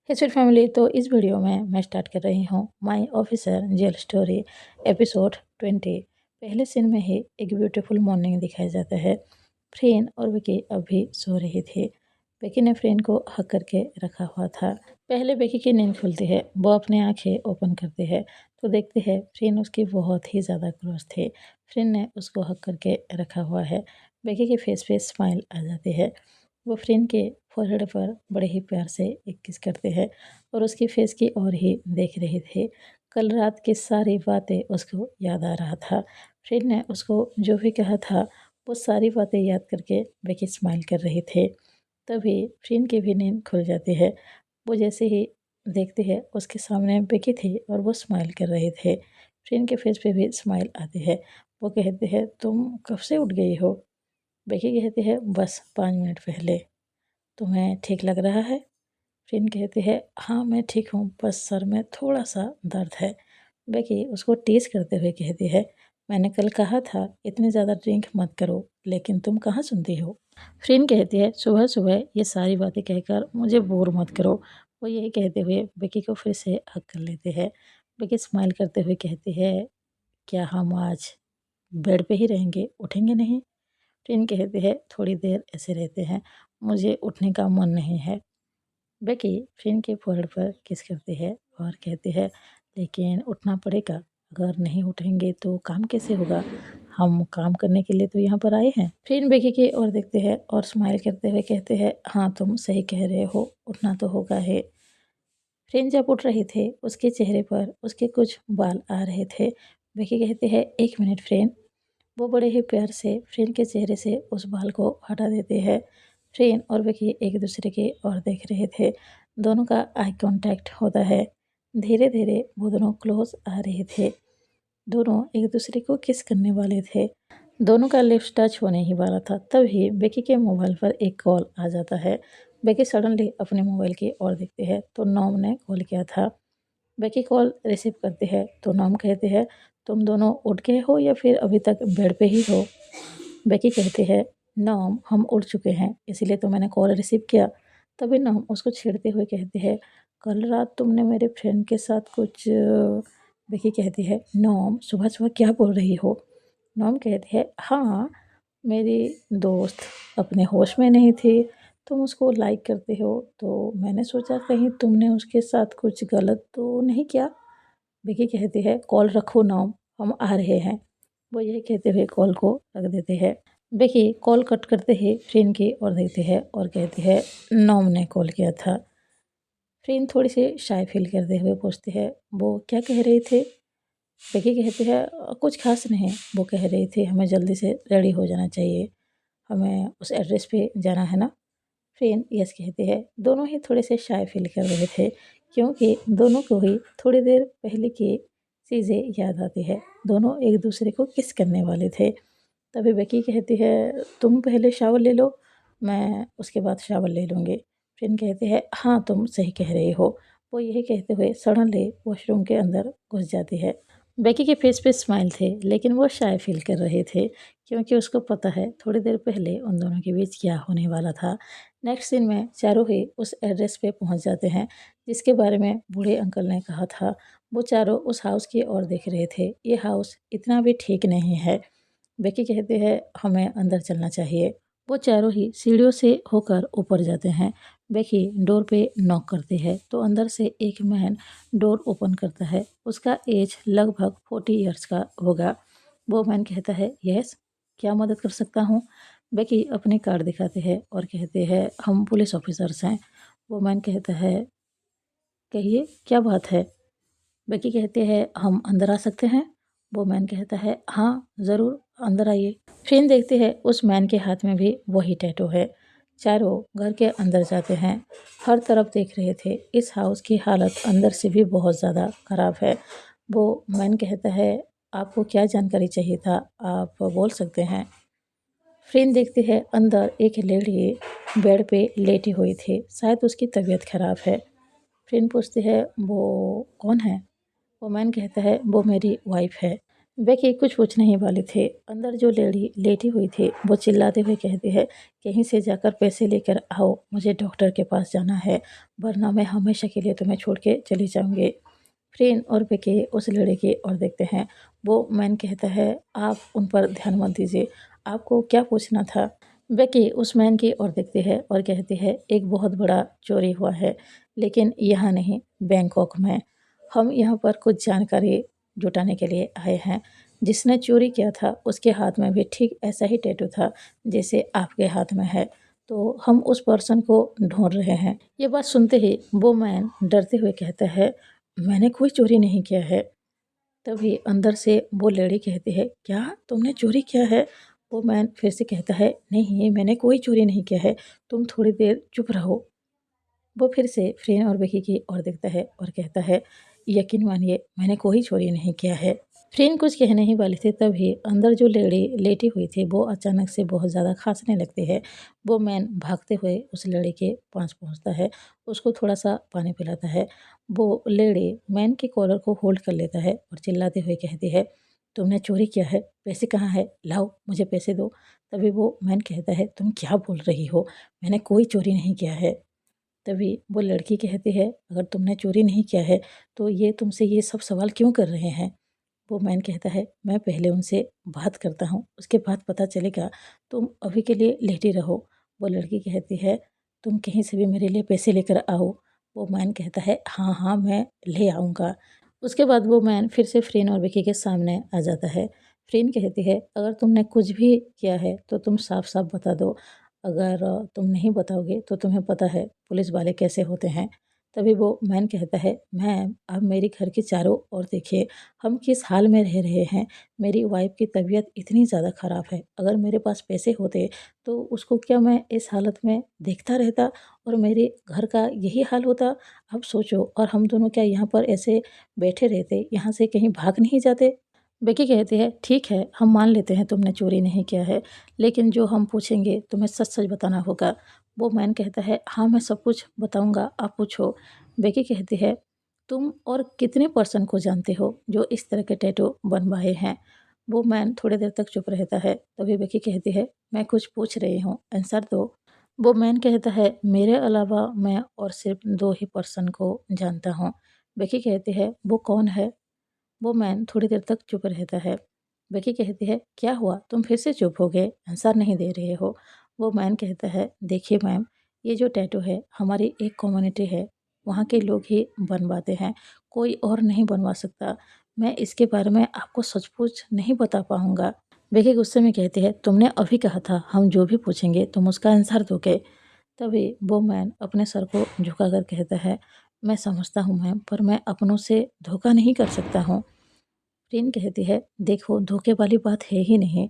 हे sweet family, तो इस video में मैं स्टार्ट कर रही हूँ my officer jail story episode 20। पहले सीन में ही एक ब्यूटीफुल मॉर्निंग दिखाया जाता है। फ्रेन और विकी अभी सो रही थी। विकी ने फ्रेन को हक करके रखा हुआ था। पहले विकी की नींद खुलती है, वो अपनी आंखें ओपन करती है तो देखती है फ्रेन उसकी बहुत ही ज़्यादा क्लोज थी। फ्रेन ने उसको हक करके रखा हुआ है। विकी के फेस पे स्माइल आ जाती है। वो फ्रेंड के फोरहेड पर बड़े ही प्यार से एक किस करते हैं और उसकी फेस की ओर ही देख रहे थे। कल रात की सारी बातें उसको याद आ रहा था। फ्रेंड ने उसको जो भी कहा था वो सारी बातें याद करके बेकी स्माइल कर रहे थे। तभी फ्रेंड की भी नींद खुल जाती है। वो जैसे ही देखते हैं उसके सामने बेकी थी और वो स्माइल कर रहे थे। फ्रेंड के फेस पे भी स्माइल आती है। वो कहते हैं तुम कब से उठ गई हो? बेकी कहती है बस 5 मिनट पहले। तुम्हें ठीक लग रहा है? फ्रेंड कहती है हाँ मैं ठीक हूँ, बस सर में थोड़ा सा दर्द है। बेकी उसको टीज करते हुए कहती है मैंने कल कहा था इतनी ज़्यादा ड्रिंक मत करो, लेकिन तुम कहाँ सुनती हो। फ्रेंड कहती है सुबह सुबह ये सारी बातें कहकर मुझे बोर मत करो। वो यही कहते हुए बेकी को फिर से हक कर लेते हैं। बेकी स्माइल करते हुए कहती है क्या हम आज बेड पे ही रहेंगे, उठेंगे नहीं? फ्रेंड कहती है थोड़ी देर ऐसे रहते हैं, मुझे उठने का मन नहीं है। बेकी फ्रेंड के फोrehead पर किस करती है और कहती है लेकिन उठना पड़ेगा, अगर नहीं उठेंगे तो काम कैसे होगा? हम काम करने के लिए तो यहाँ पर आए हैं। फ्रेंड बेकी की ओर देखते हैं और स्माइल करते हुए कहते हैं हाँ तुम सही कह रहे हो, उठना तो होगा है। फ्रेंड जब उठ रहे थे उसके चेहरे पर उसके कुछ बाल आ रहे थे। बेकी कहती है 1 मिनट फ्रेंड। वो बड़े ही प्यार से फ्रेंड के चेहरे से उस बाल को हटा देते हैं। फ्रेंड और विकी एक दूसरे की ओर देख रहे थे। दोनों का आई कांटेक्ट होता है। धीरे धीरे वो दोनों क्लोज आ रहे थे। दोनों एक दूसरे को किस करने वाले थे। दोनों का लिप्स टच होने ही वाला था, तभी बेकी के मोबाइल पर एक कॉल आ जाता है। बेकी सडनली अपने मोबाइल की ओर देखती है तो नॉम ने कॉल किया था। बेकी कॉल रिसीव करती है तो नॉम कहते हैं तुम दोनों उठ गए हो या फिर अभी तक बेड पे ही हो? बेकी कहती है नॉम हम उठ चुके हैं, इसीलिए तो मैंने कॉल रिसीव किया। तभी नॉम उसको छेड़ते हुए कहती है कल रात तुमने मेरे फ्रेंड के साथ कुछ बेकी कहती है नॉम सुबह सुबह क्या बोल रही हो? नॉम कहती है हाँ, मेरी दोस्त अपने होश में नहीं थी, तुम उसको लाइक करते हो तो मैंने सोचा कहीं तुमने उसके साथ कुछ गलत तो नहीं किया। विकी कहती है कॉल रखो नाम, हम आ रहे हैं। वो यही कहते हुए कॉल को रख देते हैं। विकी कॉल कट करते ही फ्रेंड की ओर देखती है और कहती है नॉम ने कॉल किया था। फ्रेंड थोड़ी सी शाय फील करते हुए पूछती है वो क्या कह रही थी? विकी कहती है कुछ खास नहीं, वो कह रही थी हमें जल्दी से रेडी हो जाना चाहिए, हमें उस एड्रेस पे जाना है ना। फ्रेंड यस कहती है। दोनों ही थोड़े से शाय फील कर रहे थे क्योंकि दोनों को ही थोड़ी देर पहले की चीज़ें याद आती है। दोनों एक दूसरे को किस करने वाले थे। तभी बेकी कहती है तुम पहले शावर ले लो, मैं उसके बाद शावर ले लूँगी। फ्रेंड कहती है हाँ तुम सही कह रही हो। वो यही कहते हुए सडनली वॉशरूम के अंदर घुस जाती है। बेकी के फेस पे स्माइल थे लेकिन वो शाय फील कर रहे थे क्योंकि उसको पता है थोड़ी देर पहले उन दोनों के बीच क्या होने वाला था। नेक्स्ट सीन में चारों ही उस एड्रेस पे पहुंच जाते हैं जिसके बारे में बूढ़े अंकल ने कहा था। वो चारों उस हाउस की ओर देख रहे थे। ये हाउस इतना भी ठीक नहीं है। बेकी कहते हैं हमें अंदर चलना चाहिए। वो चारों ही सीढ़ियों से होकर ऊपर जाते हैं। बेकी डोर पे नॉक करती है तो अंदर से एक मैन डोर ओपन करता है। उसका एज लगभग 40 ईयर्स का होगा। वो मैन कहता है यस, क्या मदद कर सकता हूँ? बेकी अपनी कार्ड दिखाते हैं और कहते हैं हम पुलिस ऑफिसर्स हैं। वो मैन कहता है कहिए क्या बात है? बेकी कहते हैं हम अंदर आ सकते हैं? वो मैन कहता है हाँ ज़रूर, अंदर आइए। फ्रेंड देखते हैं उस मैन के हाथ में भी वही टैटू है। चारों घर के अंदर जाते हैं। हर तरफ देख रहे थे। इस हाउस की हालत अंदर से भी बहुत ज़्यादा ख़राब है। वो मैन कहता है आपको क्या जानकारी चाहिए था, आप बोल सकते हैं। फ्रेंड देखते हैं अंदर एक लेडी बेड पे लेटी हुई थी, शायद उसकी तबीयत खराब है। फ्रेंड पूछती है वो कौन है? वो मैन कहता है वो मेरी वाइफ है। बेकी कुछ पूछने ही वाली थी, अंदर जो लेडी लेटी हुई थी वो चिल्लाते हुए कहती है, कहीं से जाकर पैसे लेकर आओ, मुझे डॉक्टर के पास जाना है, वरना मैं हमेशा के लिए तुम्हें छोड़ के चली जाऊंगी। फ्रेन और बेकी उस लेडी की ओर देखते हैं। वो मैन कहता है, आप उन पर ध्यान मत दीजिए, आपको क्या पूछना था। बेकी उस मैन की ओर देखती है और कहती है, एक बहुत बड़ा चोरी हुआ है, लेकिन यहाँ नहीं, बैंकॉक में। हम यहाँ पर कुछ जानकारी जुटाने के लिए आए हैं। जिसने चोरी किया था उसके हाथ में भी ठीक ऐसा ही टैटू था जैसे आपके हाथ में है, तो हम उस पर्सन को ढूंढ रहे हैं। ये बात सुनते ही वो मैन डरते हुए कहता है, मैंने कोई चोरी नहीं किया है। तभी अंदर से वो लेडी कहती है, क्या तुमने चोरी किया है। वो मैन फिर से कहता है, नहीं मैंने कोई चोरी नहीं किया है, तुम थोड़ी देर चुप रहो। वो फिर से फ्रेन और बेकी की ओर देखता है और कहता है, यकीन मानिए मैंने कोई चोरी नहीं किया है। फ्रेन कुछ कहने ही वाली थी, तभी अंदर जो लेडी लेटी हुई थी वो अचानक से बहुत ज़्यादा खांसने लगती है। वो मैन भागते हुए उस लेडी के पास पहुंचता है, उसको थोड़ा सा पानी पिलाता है। वो लेडी मैन के कॉलर को होल्ड कर लेता है और चिल्लाते हुए कहती है, तुमने चोरी किया है, पैसे कहाँ है, लाओ मुझे पैसे दो। तभी वो मैन कहता है, तुम क्या बोल रही हो, मैंने कोई चोरी नहीं किया है। तभी वो लड़की कहती है, अगर तुमने चोरी नहीं किया है तो ये तुमसे ये सब सवाल क्यों कर रहे हैं। वो मैन कहता है, मैं पहले उनसे बात करता हूँ, उसके बाद पता चलेगा, तुम अभी के लिए लेटी रहो। वो लड़की कहती है, तुम कहीं से भी मेरे लिए पैसे लेकर आओ। वो मैन कहता है, हाँ हाँ मैं ले आऊँगा। उसके बाद वो मैन फिर से फ्रेन और विकी के सामने आ जाता है। फ्रेन कहती है, अगर तुमने कुछ भी किया है तो तुम साफ साफ बता दो, अगर तुम नहीं बताओगे तो तुम्हें पता है पुलिस वाले कैसे होते हैं। तभी वो मैन कहता है, मैम आप मेरी घर के चारों ओर देखिए, हम किस हाल में रह रहे हैं। मेरी वाइफ की तबीयत इतनी ज़्यादा ख़राब है, अगर मेरे पास पैसे होते तो उसको क्या मैं इस हालत में देखता रहता और मेरे घर का यही हाल होता। अब सोचो, और हम दोनों क्या यहाँ पर ऐसे बैठे रहते, यहाँ से कहीं भाग नहीं जाते। बेकी कहती है, ठीक है हम मान लेते हैं तुमने चोरी नहीं किया है, लेकिन जो हम पूछेंगे तुम्हें सच सच बताना होगा। वो मैन कहता है, हाँ मैं सब कुछ बताऊंगा, आप पूछो। बेकी कहती है, तुम और कितने पर्सन को जानते हो जो इस तरह के टैटू बनवाए हैं। वो मैन थोड़ी देर तक चुप रहता है, तभी बेकी कहती है, मैं कुछ पूछ रही हूँ, आंसर दो। वो मैन कहता है, मेरे अलावा मैं और सिर्फ दो ही पर्सन को जानता हूँ। बेकी कहती है, वो कौन है। वो मैन थोड़ी देर तक चुप रहता है। बेकी कहती है, क्या हुआ, तुम फिर से चुप हो गए, आंसर नहीं दे रहे हो। वो मैन कहता है, देखिए मैम, ये जो टैटू है हमारी एक कम्युनिटी है, वहाँ के लोग ही बनवाते हैं, कोई और नहीं बनवा सकता। मैं इसके बारे में आपको सच नहीं बता पाऊँगा। बेकी गुस्से में कहती है, तुमने अभी कहा था हम जो भी पूछेंगे तुम उसका आंसर दोगे। तभी वो मैन अपने सर को झुकाकर कहता है, मैं समझता हूँ मैम, पर मैं अपनों से धोखा नहीं कर सकता हूँ। प्रीन कहती है, देखो धोखे वाली बात है ही नहीं,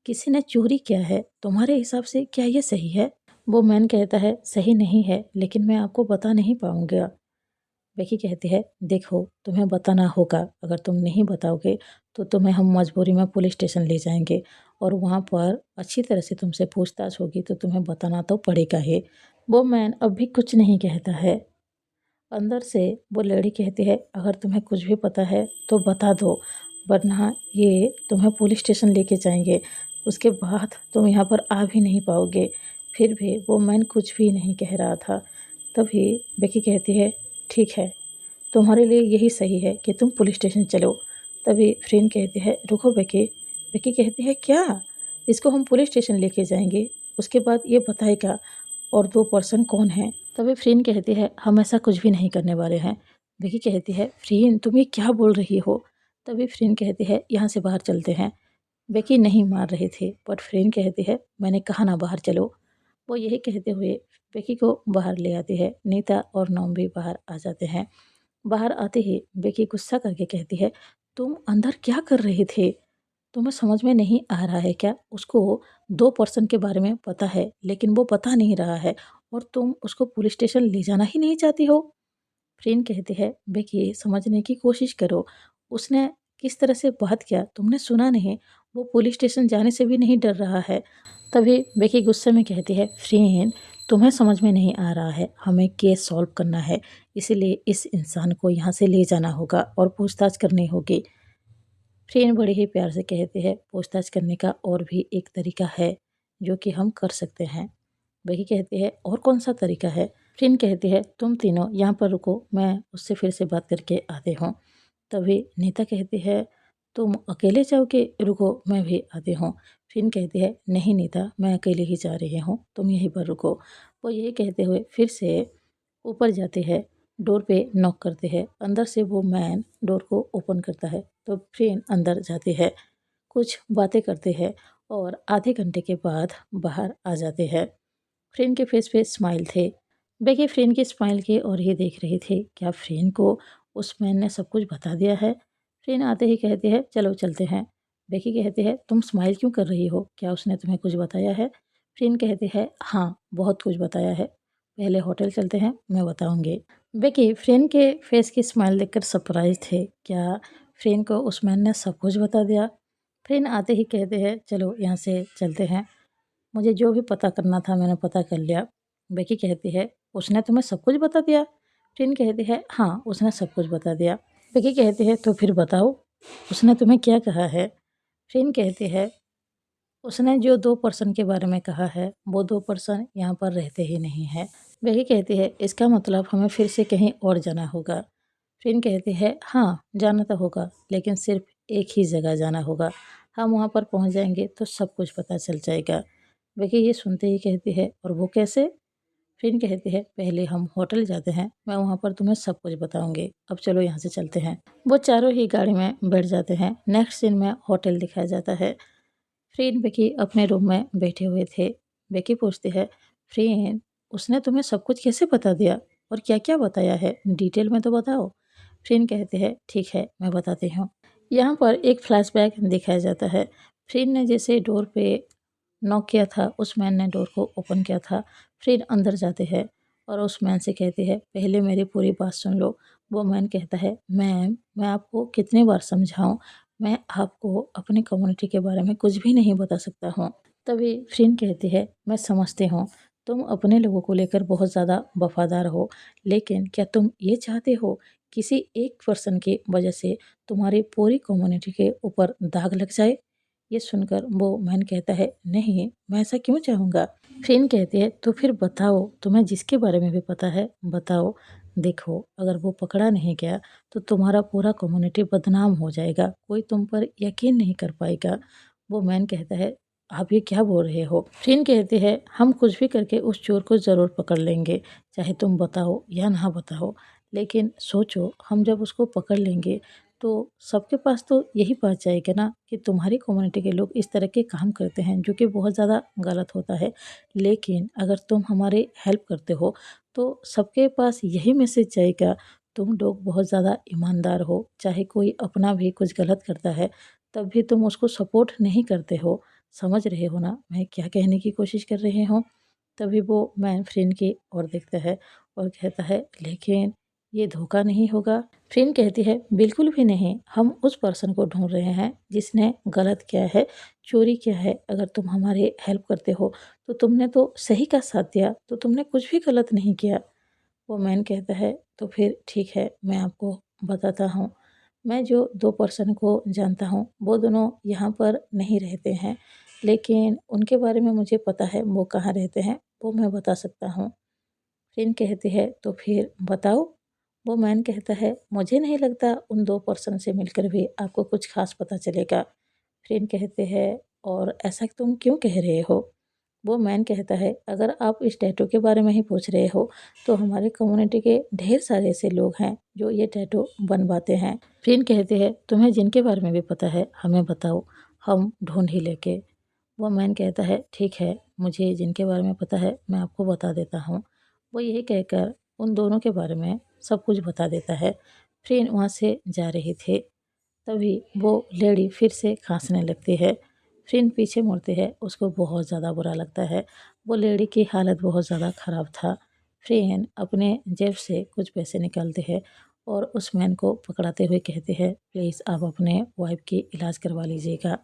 किसी ने चोरी किया है, तुम्हारे हिसाब से क्या ये सही है। वो मैन कहता है, सही नहीं है, लेकिन मैं आपको बता नहीं पाऊंगा। बेकी कहती है, देखो तुम्हें बताना होगा, अगर तुम नहीं बताओगे तो तुम्हें हम मजबूरी में पुलिस स्टेशन ले जाएंगे और वहाँ पर अच्छी तरह से तुमसे पूछताछ होगी, तो तुम्हें बताना तो पड़ेगा ही। वो मैन अब भी कुछ नहीं कहता है। अंदर से वो लेडी कहती है, अगर तुम्हें कुछ भी पता है तो बता दो, वरना ये तुम्हें पुलिस स्टेशन लेके जाएंगे, उसके बाद तुम यहाँ पर आ भी नहीं पाओगे। फिर भी वो मैन कुछ भी नहीं कह रहा था। तभी बेकी कहती है, ठीक है, तुम्हारे लिए यही सही है कि तुम पुलिस स्टेशन चलो। तभी फ्रेंड कहती है, रुको बेकी। बेकी कहती है, क्या, इसको हम पुलिस स्टेशन लेके जाएंगे, उसके बाद ये बताएगा और दो पर्सन कौन है। तभी फ्रेंड कहती है, हम ऐसा कुछ भी नहीं करने वाले हैं। बेकी कहती है, फ्रेंड तुम ये क्या बोल रही हो। तभी फ्रेंड कहती है, यहाँ से बाहर चलते हैं। बेकी नहीं मार रही थी, बट फ्रेंड कहती है, मैंने कहा ना बाहर चलो। वो यही कहते हुए बेकी को बाहर ले आती है। नीता और नोम भी बाहर आ जाते हैं। बाहर आते ही बेकी गुस्सा करके कहती है, तुम अंदर क्या कर रहे थे, तुम्हें समझ में नहीं आ रहा है क्या, उसको दो पर्सन के बारे में पता है लेकिन वो बता नहीं रहा है, और तुम उसको पुलिस स्टेशन ले जाना ही नहीं चाहती हो। फ्रेंड कहती है, बेकी समझने की कोशिश करो, उसने किस तरह से बात किया तुमने सुना नहीं, वो पुलिस स्टेशन जाने से भी नहीं डर रहा है। तभी बेकी गुस्से में कहती है, फ्रेंड तुम्हें समझ में नहीं आ रहा है, हमें केस सॉल्व करना है, इसीलिए इस इंसान को यहाँ से ले जाना होगा और पूछताछ करनी होगी। फ्रेंड बड़े ही प्यार से कहती है, पूछताछ करने का और भी एक तरीका है जो कि हम कर सकते हैं। वही कहती है, और कौन सा तरीका है? फ्रेंड कहती है, तुम तीनों यहाँ पर रुको, मैं उससे फिर से बात करके आती हूँ। तभी नीता कहती है, तुम अकेले जाओगे? रुको, मैं भी आती हूँ। फ्रेंड कहती है, नहीं नीता, मैं अकेले ही जा रही हूँ, तुम यहीं पर रुको। वो यही कहते हुए फिर से ऊपर जाती है, डोर पे नॉक करती है। अंदर से वो मैन डोर को ओपन करता है तो फ्रेंड अंदर जाती है, कुछ बातें करते हैं और आधे घंटे के बाद बाहर आ जाते हैं। फ्रेंड के फेस पे स्माइल थे। बेकी फ्रेंड की स्माइल की और ही देख रही थी, क्या फ्रेंड को उस मैन ने सब कुछ बता दिया है? फ्रेंड आते ही कहती है, चलो चलते हैं। बेकी कहती है, तुम स्माइल क्यों कर रही हो? क्या उसने तुम्हें कुछ बताया है? फ्रेंड कहती है, हाँ बहुत कुछ बताया है, पहले होटल चलते हैं, मैं बताऊंगी। बेकी फ्रेंड के फेस की स्माइल देखकर सरप्राइज थे, क्या फ्रेंड को उस मैन ने सब कुछ बता दिया? फ्रेंड आते ही कहते हैं, चलो यहाँ से चलते हैं, मुझे जो भी पता करना था मैंने पता कर लिया। बेकी कहती है, उसने तुम्हें सब कुछ बता दिया? फ्रेंड कहती है, हाँ उसने सब कुछ बता दिया। बेकी कहती है, तो फिर बताओ, उसने तुम्हें क्या कहा है? फ्रेंड कहती है, उसने जो 2 पर्सन के बारे में कहा है, वो 2 पर्सन यहाँ पर रहते ही नहीं हैं। बेकी कहती है, इसका मतलब हमें फिर से कहीं और जाना होगा। फ्रेंड कहती है, हाँ जाना तो होगा, लेकिन सिर्फ एक ही जगह जाना होगा। हम वहाँ पर पहुँच जाएंगे तो सब कुछ पता चल जाएगा। बेकी ये सुनते ही कहती है, और वो कैसे? फ्रेंड कहती है, पहले हम होटल जाते हैं, मैं वहाँ पर तुम्हें सब कुछ बताऊंगी, अब चलो यहाँ से चलते हैं। वो चारों ही गाड़ी में बैठ जाते हैं। नेक्स्ट सीन में होटल दिखाया जाता है। फ्रेंड बेकी अपने रूम में बैठे हुए थे। बेकी पूछती है, फ्रेंड उसने तुम्हें सब कुछ कैसे बता दिया और क्या क्या बताया है, डिटेल में तो बताओ। फ्रेंड कहते हैं, ठीक है मैं बताती हूँ। यहाँ पर एक फ्लैशबैक दिखाया जाता है। फ्रेंड ने जैसे डोर पे नॉक किया था, उस मैन ने डोर को ओपन किया था। फ्रेंड अंदर जाते हैं और उस मैन से कहते हैं, पहले मेरी पूरी बात सुन लो। वो मैन कहता है, मैम मैं आपको कितनी बार समझाऊं, मैं आपको अपनी कम्युनिटी के बारे में कुछ भी नहीं बता सकता हूँ। तभी फ्रेंड कहती है, मैं समझती हूँ तुम अपने लोगों को लेकर बहुत ज़्यादा वफादार हो, लेकिन क्या तुम ये चाहते हो किसी एक पर्सन की वजह से तुम्हारी पूरी कम्युनिटी के ऊपर दाग लग जाए? ये सुनकर वो मैन कहता है, नहीं मैं ऐसा क्यों चाहूँगा? फ्रेंड कहती है, तो फिर बताओ, तुम्हें जिसके बारे में भी पता है बताओ। देखो अगर वो पकड़ा नहीं गया तो तुम्हारा पूरा कम्युनिटी बदनाम हो जाएगा, कोई तुम पर यकीन नहीं कर पाएगा। वो मैन कहता है, आप ये क्या बोल रहे हो? फ्रेंड कहती है, हम कुछ भी करके उस चोर को ज़रूर पकड़ लेंगे, चाहे तुम बताओ या ना बताओ। लेकिन सोचो, हम जब उसको पकड़ लेंगे तो सबके पास तो यही बात जाएगा ना कि तुम्हारी कम्युनिटी के लोग इस तरह के काम करते हैं, जो कि बहुत ज़्यादा गलत होता है। लेकिन अगर तुम हमारी हेल्प करते हो तो सबके पास यही मैसेज जाएगा, तुम लोग बहुत ज़्यादा ईमानदार हो, चाहे कोई अपना भी कुछ गलत करता है तब भी तुम उसको सपोर्ट नहीं करते हो। समझ रहे हो ना मैं क्या कहने की कोशिश कर रही हूँ? तभी वो मैन फ्रेंड की ओर देखता है और कहता है, लेकिन ये धोखा नहीं होगा? फ्रेंड कहती है, बिल्कुल भी नहीं, हम उस पर्सन को ढूंढ रहे हैं जिसने गलत किया है, चोरी किया है। अगर तुम हमारी हेल्प करते हो तो तुमने तो सही का साथ दिया, तो तुमने कुछ भी गलत नहीं किया। वो मैन कहता है, तो फिर ठीक है मैं आपको बताता हूँ। मैं जो 2 पर्सन को जानता हूँ वो दोनों यहाँ पर नहीं रहते हैं, लेकिन उनके बारे में मुझे पता है वो कहाँ रहते हैं, वो मैं बता सकता हूँ। फ्रेंड कहती है, तो फिर बताओ। वो मैन कहता है, मुझे नहीं लगता उन 2 पर्सन से मिलकर भी आपको कुछ ख़ास पता चलेगा। फ्रेंड कहते हैं, और ऐसा तुम क्यों कह रहे हो? वो मैन कहता है, अगर आप इस टैटू के बारे में ही पूछ रहे हो तो हमारे कम्युनिटी के ढेर सारे ऐसे लोग हैं जो ये टैटू बनवाते हैं। फ्रेंड कहते हैं, तुम्हें जिनके बारे में भी पता है हमें बताओ, हम ढूंढ ही लेंगे। वो मैन कहता है, ठीक है मुझे जिनके बारे में पता है मैं आपको बता देता हूँ। वो यही कहकर उन दोनों के बारे में सब कुछ बता देता है। फ्रेंड वहाँ से जा रही थी, तभी वो लेडी फिर से खांसने लगती है। फ्रेंड पीछे मुड़ती है, उसको बहुत ज़्यादा बुरा लगता है। वो लेडी की हालत बहुत ज़्यादा ख़राब था। फ्रेंड अपने जेब से कुछ पैसे निकालते हैं और उस मैन को पकड़ाते हुए कहते हैं, प्लीज़ आप अपने वाइफ की इलाज करवा लीजिएगा।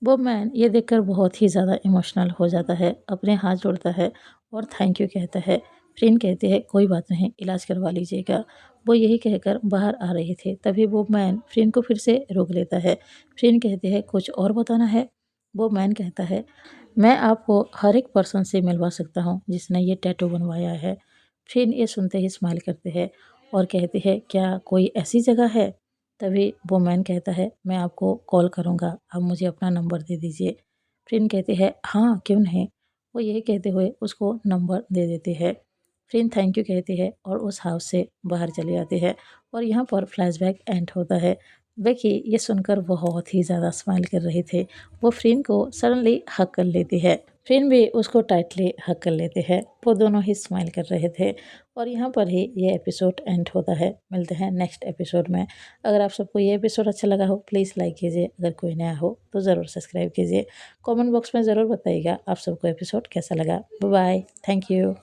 वो मैन ये देखकर बहुत ही ज़्यादा इमोशनल हो जाता है, अपने हाथ जोड़ता है और थैंक यू कहता है। फ्रेंड कहती है कोई बात नहीं, इलाज करवा लीजिएगा। वो यही कहकर बाहर आ रही थी, तभी वो मैन फ्रेंड को फिर से रोक लेता है। फ्रेंड कहती है कुछ और बताना है? वो मैन कहता है मैं आपको हर एक पर्सन से मिलवा सकता हूँ जिसने ये टैटू बनवाया है। फ्रेंड ये सुनते ही स्माइल करते हैं और कहती है क्या कोई ऐसी जगह है? तभी वो मैन कहता है मैं आपको कॉल करूँगा, आप मुझे अपना नंबर दे दीजिए। फ्रेंड कहती है हाँ, क्यों नहीं। वो यही कहते हुए उसको नंबर दे देती है। फ्रेंड थैंक यू कहती है और उस हाउस से बाहर चली जाती है और यहाँ पर फ्लैशबैक एंड होता है। बेकी ये सुनकर बहुत ही ज़्यादा स्माइल कर रहे थे। वो फ्रेंड को सडनली हग कर लेती है। फ्रेंड भी उसको टाइटली हग कर लेते हैं। वो दोनों ही स्माइल कर रहे थे और यहाँ पर ही ये एपिसोड एंड होता है। मिलते हैं नेक्स्ट एपिसोड में। अगर आप सबको ये एपिसोड अच्छा लगा हो प्लीज़ लाइक कीजिए, अगर कोई नया हो तो ज़रूर सब्सक्राइब कीजिए। कमेंट बॉक्स में ज़रूर बताइएगा आप सबको एपिसोड कैसा लगा। Bye bye, thank you.